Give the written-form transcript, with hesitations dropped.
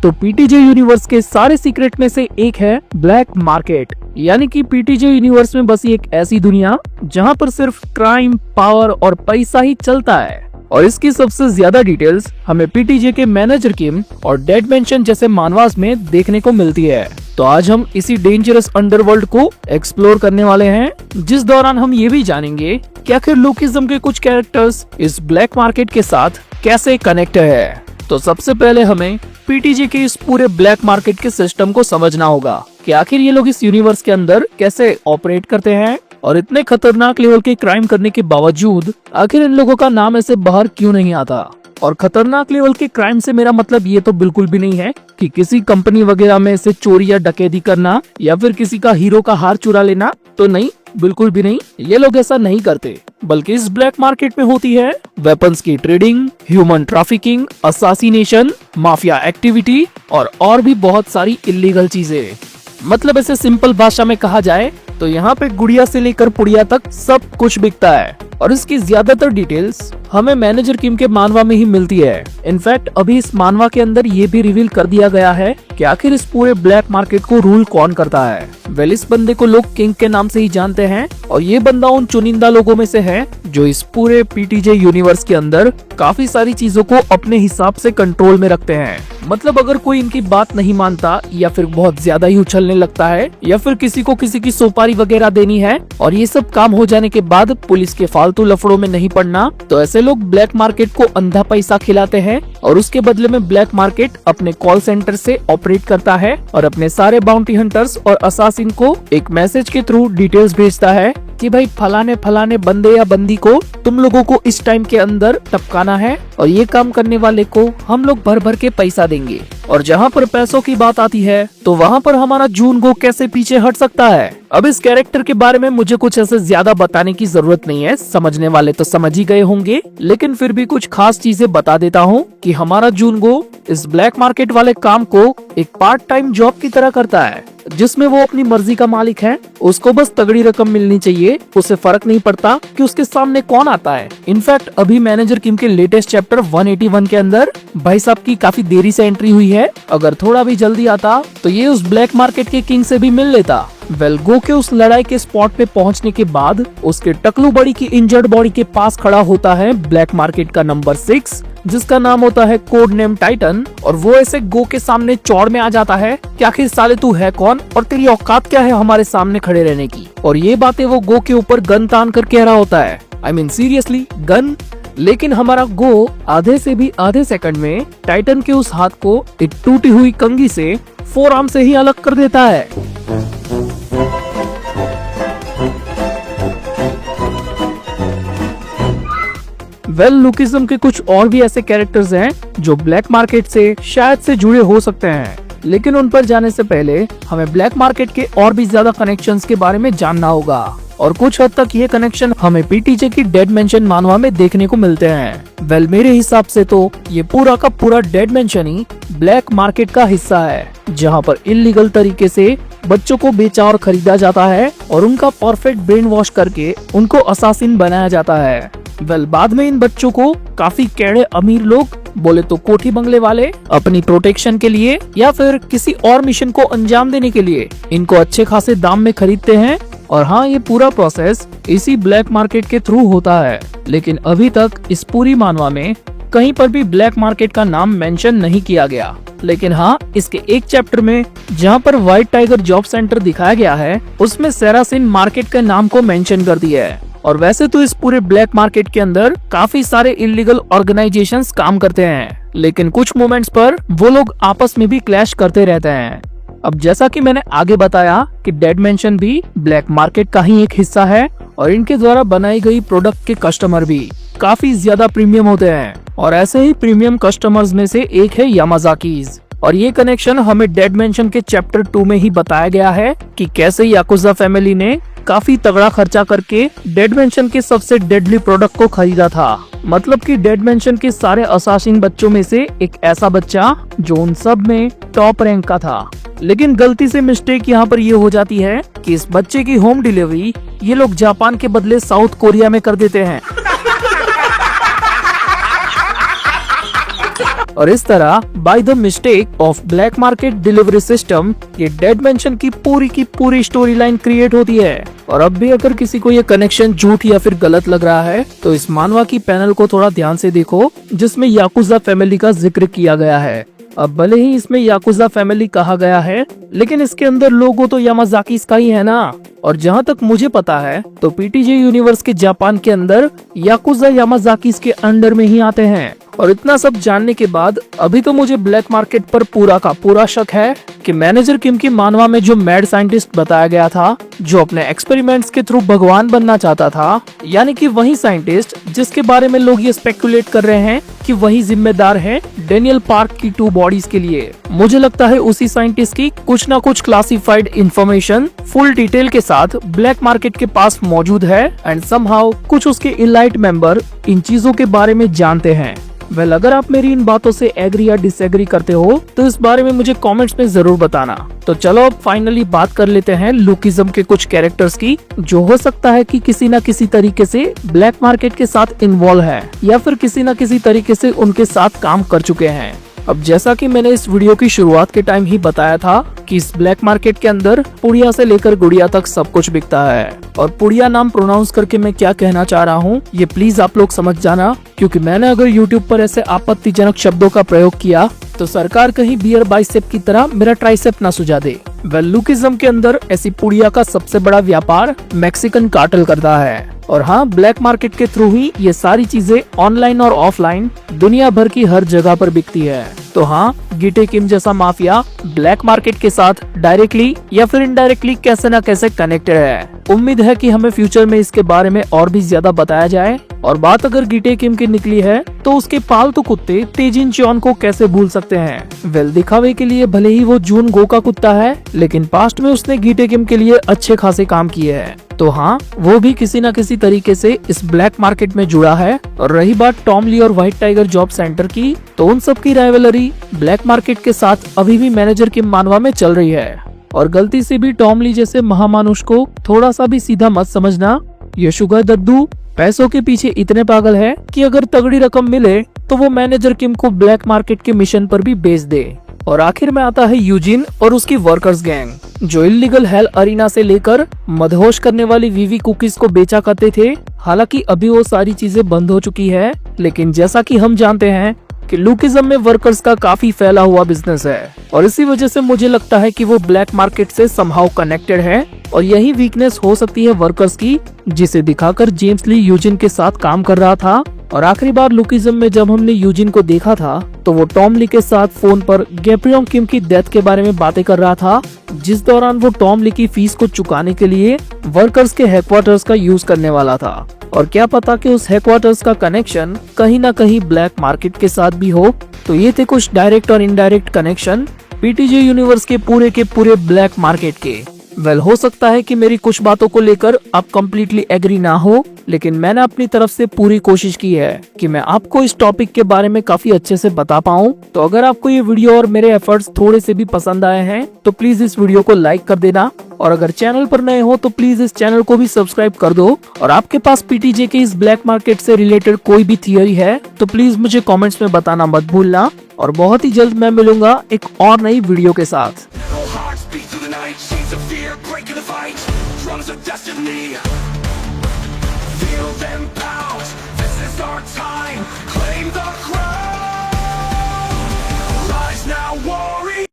तो पीटीजे यूनिवर्स के सारे सीक्रेट में से एक है ब्लैक मार्केट। यानी कि पीटीजे यूनिवर्स में बसी एक ऐसी दुनिया जहां पर सिर्फ क्राइम, पावर और पैसा ही चलता है। और इसकी सबसे ज्यादा डिटेल्स हमें पीटीजे के मैनेजर किम और डेड मेंशन जैसे मानवास में देखने को मिलती है। तो आज हम इसी डेंजरस अंडरवर्ल्ड को एक्सप्लोर करने वाले हैं, जिस दौरान हम ये भी जानेंगे कि आखिर लुकिज्म के कुछ कैरेक्टर्स इस ब्लैक मार्केट के साथ कैसे कनेक्ट है। तो सबसे पहले हमें पीटीजे के इस पूरे ब्लैक मार्केट के सिस्टम को समझना होगा कि आखिर ये लोग इस यूनिवर्स के अंदर कैसे ऑपरेट करते हैं और इतने खतरनाक लेवल के क्राइम करने के बावजूद आखिर इन लोगों का नाम ऐसे बाहर क्यों नहीं आता। और खतरनाक लेवल के क्राइम से मेरा मतलब ये तो बिल्कुल भी नहीं है कि किसी कंपनी वगैरह में से चोरी या डकैती करना या फिर किसी का हीरो का हार चुरा लेना, तो नहीं, बिल्कुल भी नहीं। ये लोग ऐसा नहीं करते, बल्कि इस ब्लैक मार्केट में होती है वेपन्स की trading, human trafficking, assassination, mafia activity और भी बहुत सारी इलीगल चीजें। मतलब ऐसे सिंपल भाषा में कहा जाए तो यहाँ पे गुड़िया से लेकर पुड़िया तक सब कुछ बिकता है। और इसकी ज्यादातर डिटेल्स हमें मैनेजर किम के मानवा में ही मिलती है। इनफैक्ट अभी इस मानवा के अंदर ये भी रिवील कर दिया गया है कि आखिर इस पूरे ब्लैक मार्केट को रूल कौन करता है। वेल, इस बंदे को लोग किंग के नाम से ही जानते हैं और ये बंदा उन चुनिंदा लोगों में से है जो इस पूरे पीटीजे यूनिवर्स के अंदर काफी सारी चीजों को अपने हिसाब से कंट्रोल में रखते हैं। मतलब अगर कोई इनकी बात नहीं मानता या फिर बहुत ज्यादा ही उछलने लगता है या फिर किसी को किसी की सुपारी वगैरह देनी है और ये सब काम हो जाने के बाद पुलिस के फालतू लफड़ों में नहीं पड़ना, तो ऐसे लोग ब्लैक मार्केट को अंधा पैसा खिलाते हैं और उसके बदले में ब्लैक मार्केट अपने कॉल सेंटर से ऑपरेट करता है और अपने सारे बाउंटी हंटर्स और असासिन को एक मैसेज के थ्रू डिटेल्स भेजता है कि भाई फलाने फलाने बंदे या बंदी को तुम लोगों को इस टाइम के अंदर टपकाना है और ये काम करने वाले को हम लोग भर भर के पैसा देंगे। और जहाँ पर पैसों की बात आती है तो वहाँ पर हमारा जून गो कैसे पीछे हट सकता है। अब इस कैरेक्टर के बारे में मुझे कुछ ऐसे ज्यादा बताने की जरूरत नहीं है, समझने वाले तो समझ ही गए होंगे, लेकिन फिर भी कुछ खास चीजें बता देता हूँ कि हमारा जून गो इस ब्लैक मार्केट वाले काम को एक पार्ट टाइम जॉब की तरह करता है, जिसमें वो अपनी मर्जी का मालिक है। उसको बस तगड़ी रकम मिलनी चाहिए, उसे फर्क नहीं पड़ता कि उसके सामने कौन आता है। इनफैक्ट अभी मैनेजर किम के लेटेस्ट चैप्टर 181 के अंदर भाई साहब की काफी देरी से एंट्री हुई है। अगर थोड़ा भी जल्दी आता तो ये उस ब्लैक मार्केट के किंग से भी मिल लेता। वेल, गो के उस लड़ाई के स्पॉट पे पहुंचने के बाद उसके टकलू बड़ी की इंजर्ड बॉडी के पास खड़ा होता है ब्लैक मार्केट का नंबर 6, जिसका नाम होता है कोड नेम टाइटन। और वो ऐसे गो के सामने चौड़ में आ जाता है कि आखिर साले तू है कौन और तेरी औकात क्या है हमारे सामने खड़े रहने की। और ये बातें वो गो के ऊपर गन तान कर कह रहा होता है। I mean seriously gun. लेकिन हमारा गो आधे से भी आधे सेकंड में टाइटन के उस हाथ को एक टूटी हुई कंघी से फोरआर्म से ही अलग कर देता है। वेल, लुकिज्म के कुछ और भी ऐसे कैरेक्टर्स हैं जो ब्लैक मार्केट से शायद से जुड़े हो सकते हैं, लेकिन उन पर जाने से पहले हमें ब्लैक मार्केट के और भी ज्यादा कनेक्शंस के बारे में जानना होगा। और कुछ हद तक ये कनेक्शन हमें पीटीजे की डेड मेंशन मानवा में देखने को मिलते हैं। वेल, मेरे हिसाब से तो ये पूरा का पूरा डेड मेंशन ही ब्लैक मार्केट का हिस्सा है, जहाँ पर इलीगल तरीके से बच्चों को बेचा और खरीदा जाता है और उनका परफेक्ट ब्रेन वॉश करके उनको असासिन बनाया जाता है। वेल, बाद में इन बच्चों को काफी कैड़े अमीर लोग, बोले तो कोठी बंगले वाले, अपनी प्रोटेक्शन के लिए या फिर किसी और मिशन को अंजाम देने के लिए इनको अच्छे खासे दाम में खरीदते हैं। और हाँ, ये पूरा प्रोसेस इसी ब्लैक मार्केट के थ्रू होता है। लेकिन अभी तक इस पूरी मानवा में कहीं पर भी ब्लैक मार्केट का नाम मेंशन नहीं किया गया। लेकिन हाँ, इसके एक चैप्टर में जहाँ पर व्हाइट टाइगर जॉब सेंटर दिखाया गया है, उसमें सेरासिन मार्केट के नाम को मेंशन कर दिया है। और वैसे तो इस पूरे ब्लैक मार्केट के अंदर काफी सारे इलीगल ऑर्गेनाइजेशंस काम करते हैं, लेकिन कुछ मोमेंट्स पर वो लोग आपस में भी क्लैश करते रहते हैं। अब जैसा कि मैंने आगे बताया कि डेड मेंशन भी ब्लैक मार्केट का ही एक हिस्सा है और इनके द्वारा बनाई गई प्रोडक्ट के कस्टमर भी काफी ज्यादा प्रीमियम होते हैं। और ऐसे ही प्रीमियम कस्टमर्स में से एक है यामाजाकीज। और ये कनेक्शन हमें डेड मेंशन के चैप्टर 2 में ही बताया गया है कि कैसे याकुजा फैमिली ने काफी तगड़ा खर्चा करके डेड मेंशन के सबसे डेडली प्रोडक्ट को खरीदा था। मतलब कि डेड मेंशन के सारे असासिन बच्चों में से एक ऐसा बच्चा जो उन सब में टॉप रैंक का था। लेकिन गलती से मिस्टेक यहाँ पर ये हो जाती है कि इस बच्चे की होम डिलीवरी ये लोग जापान के बदले साउथ कोरिया में कर देते हैं। और इस तरह by the mistake of black market delivery system ये डेड मेंशन की पूरी स्टोरी लाइन क्रिएट होती है। और अब भी अगर किसी को ये कनेक्शन झूठ या फिर गलत लग रहा है तो इस मानवा की पैनल को थोड़ा ध्यान से देखो, जिसमें याकुजा फैमिली का जिक्र किया गया है। अब भले ही इसमें याकुजा फैमिली कहा गया है, लेकिन इसके अंदर लोगो तो यामाजाकी का ही है ना। और जहाँ तक मुझे पता है तो पीटीजे यूनिवर्स के जापान के अंदर याकुजा यामाजाकी के अंडर में ही आते हैं। और इतना सब जानने के बाद अभी तो मुझे ब्लैक मार्केट पर पूरा का पूरा शक है कि मैनेजर किम की मानवा में जो मैड साइंटिस्ट बताया गया था, जो अपने एक्सपेरिमेंट्स के थ्रू भगवान बनना चाहता था, यानी कि वही साइंटिस्ट जिसके बारे में लोग ये स्पेकुलेट कर रहे हैं कि वही जिम्मेदार है डेनियल पार्क की 2 बॉडीज के लिए। मुझे लगता है उसी साइंटिस्ट की कुछ ना कुछ क्लासिफाइड इंफॉर्मेशन फुल डिटेल के साथ ब्लैक मार्केट के पास मौजूद है एंड समहाउ कुछ उसके इलाइट मेंबर इन चीजों के बारे में जानते हैं। वेल, अगर आप मेरी इन बातों से एग्री या डिसएग्री करते हो तो इस बारे में मुझे कमेंट्स में जरूर बताना। तो चलो अब फाइनली बात कर लेते हैं लुकिज्म के कुछ कैरेक्टर्स की, जो हो सकता है कि किसी न किसी तरीके से ब्लैक मार्केट के साथ इन्वॉल्व है या फिर किसी न किसी तरीके से उनके साथ काम कर चुके हैं। अब जैसा कि मैंने इस वीडियो की शुरुआत के टाइम ही बताया था कि इस ब्लैक मार्केट के अंदर पुड़िया से लेकर गुड़िया तक सब कुछ बिकता है। और पुड़िया नाम प्रोनाउंस करके मैं क्या कहना चाह रहा हूँ ये प्लीज आप लोग समझ जाना, क्योंकि मैंने अगर यूट्यूब पर ऐसे आपत्तिजनक शब्दों का प्रयोग किया तो सरकार कहीं बियर बाइसेप की तरह मेरा ट्राइसेप ना सुझा दे। वेल, लुकिज्म के अंदर ऐसी पुड़िया का सबसे बड़ा व्यापार मैक्सिकन कार्टेल करता है। और हाँ, ब्लैक मार्केट के थ्रू ही ये सारी चीजें ऑनलाइन और ऑफलाइन दुनिया भर की हर जगह पर बिकती है। तो हाँ, गिटे किम जैसा माफिया ब्लैक मार्केट के साथ डायरेक्टली या फिर इनडायरेक्टली कैसे न कैसे कनेक्टेड है। उम्मीद है कि हमें फ्यूचर में इसके बारे में और भी ज्यादा बताया जाए। और बात अगर गिटे किम की निकली है तो उसके पालतू कुत्ते तेजिन चौन को कैसे भूल सकते हैं। वेल, दिखावे के लिए भले ही वो जून गो का कुत्ता है, लेकिन पास्ट में उसने गिटे किम के लिए अच्छे खासे काम किए हैं। तो हाँ, वो भी किसी न किसी तरीके से इस ब्लैक मार्केट में जुड़ा है। और रही बात टॉम ली और व्हाइट टाइगर जॉब सेंटर की, तो उन सब की राइवलरी ब्लैक मार्केट के साथ अभी भी मैनेजर किम मानवा में चल रही है। और गलती से भी टॉम ली जैसे महामानुष को थोड़ा सा भी सीधा मत समझना। ये शुगर दद्दू पैसों के पीछे इतने पागल है कि अगर तगड़ी रकम मिले तो वो मैनेजर किम को ब्लैक मार्केट के मिशन पर भी बेच दे। और आखिर में आता है यूजिन और उसकी वर्कर्स गैंग, जो इल्लीगल हेल अरीना से लेकर मदहोश करने वाली वीवी कुकीज को बेचा करते थे। हालांकि अभी वो सारी चीजें बंद हो चुकी है, लेकिन जैसा कि हम जानते हैं कि लुकिज्म में वर्कर्स का काफी फैला हुआ बिजनेस है। और इसी वजह से मुझे लगता है कि वो ब्लैक मार्केट से समहाउ कनेक्टेड है। और यही वीकनेस हो सकती है वर्कर्स की, जिसे दिखाकर जेम्स ली यूजिन के साथ काम कर रहा था। और आखिरी बार लुकिज्म में जब हमने यूजिन को देखा था तो वो टॉम ली के साथ फोन पर गैब्रियोन किम की डेथ के बारे में बातें कर रहा था, जिस दौरान वो टॉम ली की फीस को चुकाने के लिए वर्कर्स के हेडक्वार्टर्स का यूज करने वाला था। और क्या पता कि उस हेडक्वार्टर्स का कनेक्शन कहीं ना कहीं ब्लैक मार्केट के साथ भी हो। तो ये थे कुछ डायरेक्ट और इनडायरेक्ट कनेक्शन पीटीजे यूनिवर्स के पूरे ब्लैक मार्केट के। वेल, हो सकता है कि मेरी कुछ बातों को लेकर आप कम्प्लीटली एग्री ना हो, लेकिन मैंने अपनी तरफ से पूरी कोशिश की है कि मैं आपको इस टॉपिक के बारे में काफी अच्छे से बता पाऊँ। तो अगर आपको ये वीडियो और मेरे एफर्ट्स थोड़े से भी पसंद आए हैं तो प्लीज इस वीडियो को लाइक कर देना। और अगर चैनल पर नए हो तो प्लीज इस चैनल को भी सब्सक्राइब कर दो। और आपके पास पीटीजे के इस ब्लैक मार्केट से रिलेटेड कोई भी थियरी है तो प्लीज मुझे कमेंट्स में बताना मत भूलना। और बहुत ही जल्द मैं मिलूंगा एक और नई वीडियो के साथ। Drums of destiny, feel them pound. This is our time. Claim the